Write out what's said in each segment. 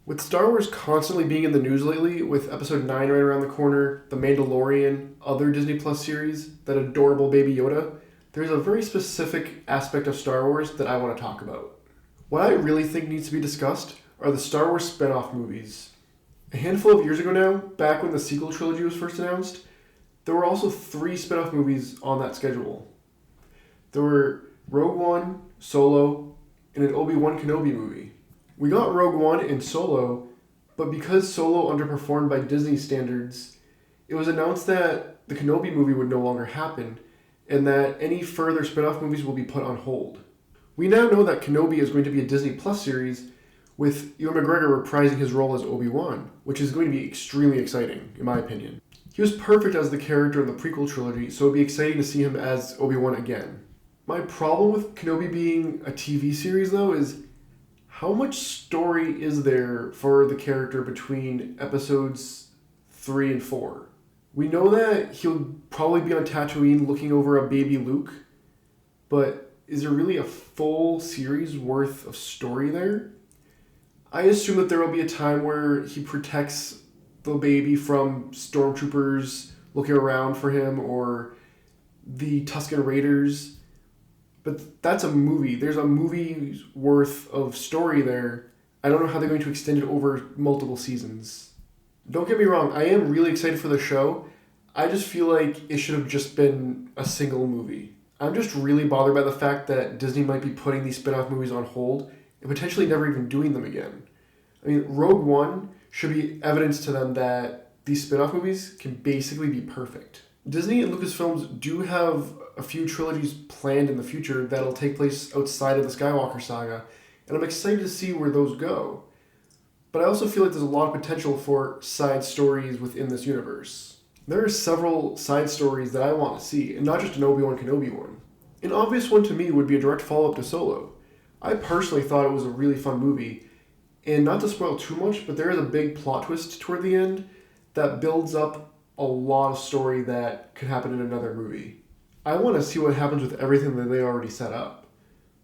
With Star Wars constantly being in the news lately, with episode 9 right around the corner, The Mandalorian, other Disney Plus series, that adorable baby Yoda, there's a very specific aspect of Star Wars that I want to talk about. What I really think needs to be discussed are the Star Wars spin-off movies. A handful of years ago now, back when the sequel trilogy was first announced, there were also 3 spin-off movies on that schedule. There were Rogue One, Solo, and an Obi-Wan Kenobi movie. We got Rogue One and Solo, but because Solo underperformed by Disney standards, it was announced that the Kenobi movie would no longer happen, and that any further spin-off movies will be put on hold. We now know that Kenobi is going to be a Disney Plus series, with Ewan McGregor reprising his role as Obi-Wan, which is going to be extremely exciting, in my opinion. He was perfect as the character in the prequel trilogy, so it'd be exciting to see him as Obi-Wan again. My problem with Kenobi being a TV series, though, is how much story is there for the character between episodes 3 and 4? We know that he'll probably be on Tatooine looking over a baby Luke, but is there really a full series worth of story there? I assume that there will be a time where he protects the baby from stormtroopers looking around for him or the Tusken Raiders. But that's a movie. There's a movie's worth of story there. I don't know how they're going to extend it over multiple seasons. Don't get me wrong, I am really excited for the show. I just feel like it should have just been a single movie. I'm just really bothered by the fact that Disney might be putting these spin-off movies on hold and potentially never even doing them again. I mean, Rogue One should be evidence to them that these spin-off movies can basically be perfect. Disney and Lucasfilms do have a few trilogies planned in the future that'll take place outside of the Skywalker saga, and I'm excited to see where those go. But I also feel like there's a lot of potential for side stories within this universe. There are several side stories that I want to see, and not just an Obi-Wan Kenobi one. An obvious one to me would be a direct follow-up to Solo. I personally thought it was a really fun movie, and not to spoil too much, but there is a big plot twist toward the end that builds up a lot of story that could happen in another movie. I want to see what happens with everything that they already set up.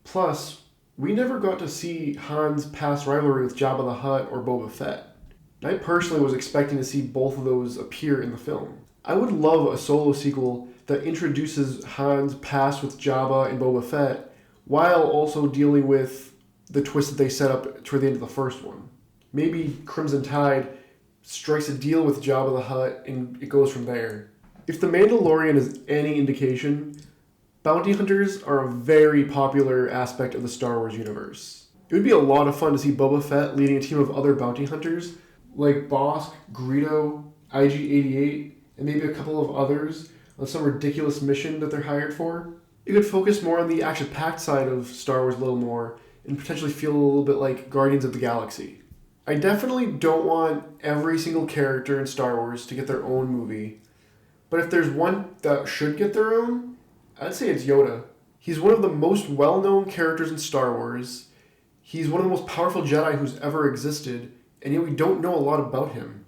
Plus, we never got to see Han's past rivalry with Jabba the Hutt or Boba Fett. I personally was expecting to see both of those appear in the film. I would love a Solo sequel that introduces Han's past with Jabba and Boba Fett while also dealing with the twist that they set up toward the end of the first one. Maybe Crimson Tide strikes a deal with Jabba the Hutt and it goes from there. If The Mandalorian is any indication, bounty hunters are a very popular aspect of the Star Wars universe. It would be a lot of fun to see Boba Fett leading a team of other bounty hunters like Bossk, Greedo, IG-88, and maybe a couple of others on some ridiculous mission that they're hired for. It could focus more on the action-packed side of Star Wars a little more and potentially feel a little bit like Guardians of the Galaxy. I definitely don't want every single character in Star Wars to get their own movie, but if there's one that should get their own, I'd say it's Yoda. He's one of the most well-known characters in Star Wars. He's one of the most powerful Jedi who's ever existed, and yet we don't know a lot about him.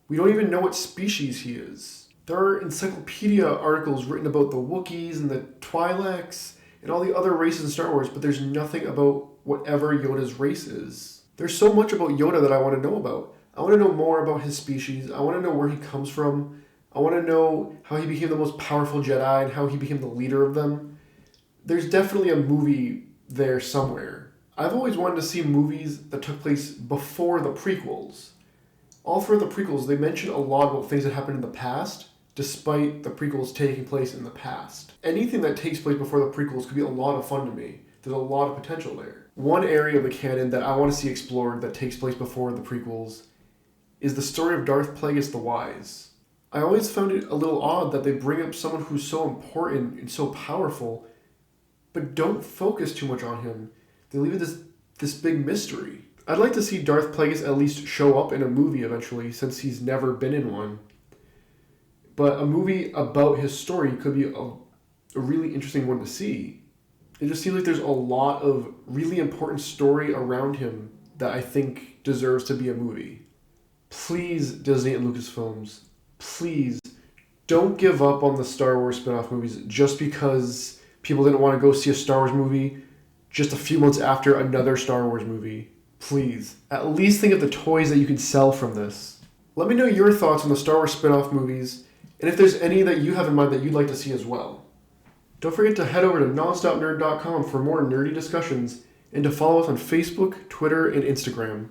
We don't even know what species he is. There are encyclopedia articles written about the Wookiees and the Twi'leks and all the other races in Star Wars, but there's nothing about whatever Yoda's race is. There's so much about Yoda that I want to know about. I want to know more about his species. I want to know where he comes from. I want to know how he became the most powerful Jedi and how he became the leader of them. There's definitely a movie there somewhere. I've always wanted to see movies that took place before the prequels. All throughout the prequels, they mention a lot about things that happened in the past, despite the prequels taking place in the past. Anything that takes place before the prequels could be a lot of fun to me. There's a lot of potential there. One area of the canon that I want to see explored that takes place before the prequels is the story of Darth Plagueis the Wise. I always found it a little odd that they bring up someone who's so important and so powerful, but don't focus too much on him. They leave it this big mystery. I'd like to see Darth Plagueis at least show up in a movie eventually, since he's never been in one. But a movie about his story could be a really interesting one to see. It just seems like there's a lot of really important story around him that I think deserves to be a movie. Please, Disney and Lucasfilms, please don't give up on the Star Wars spin-off movies just because people didn't want to go see a Star Wars movie just a few months after another Star Wars movie. Please, at least think of the toys that you could sell from this. Let me know your thoughts on the Star Wars spin-off movies, and if there's any that you have in mind that you'd like to see as well. Don't forget to head over to nonstopnerd.com for more nerdy discussions, and to follow us on Facebook, Twitter, and Instagram.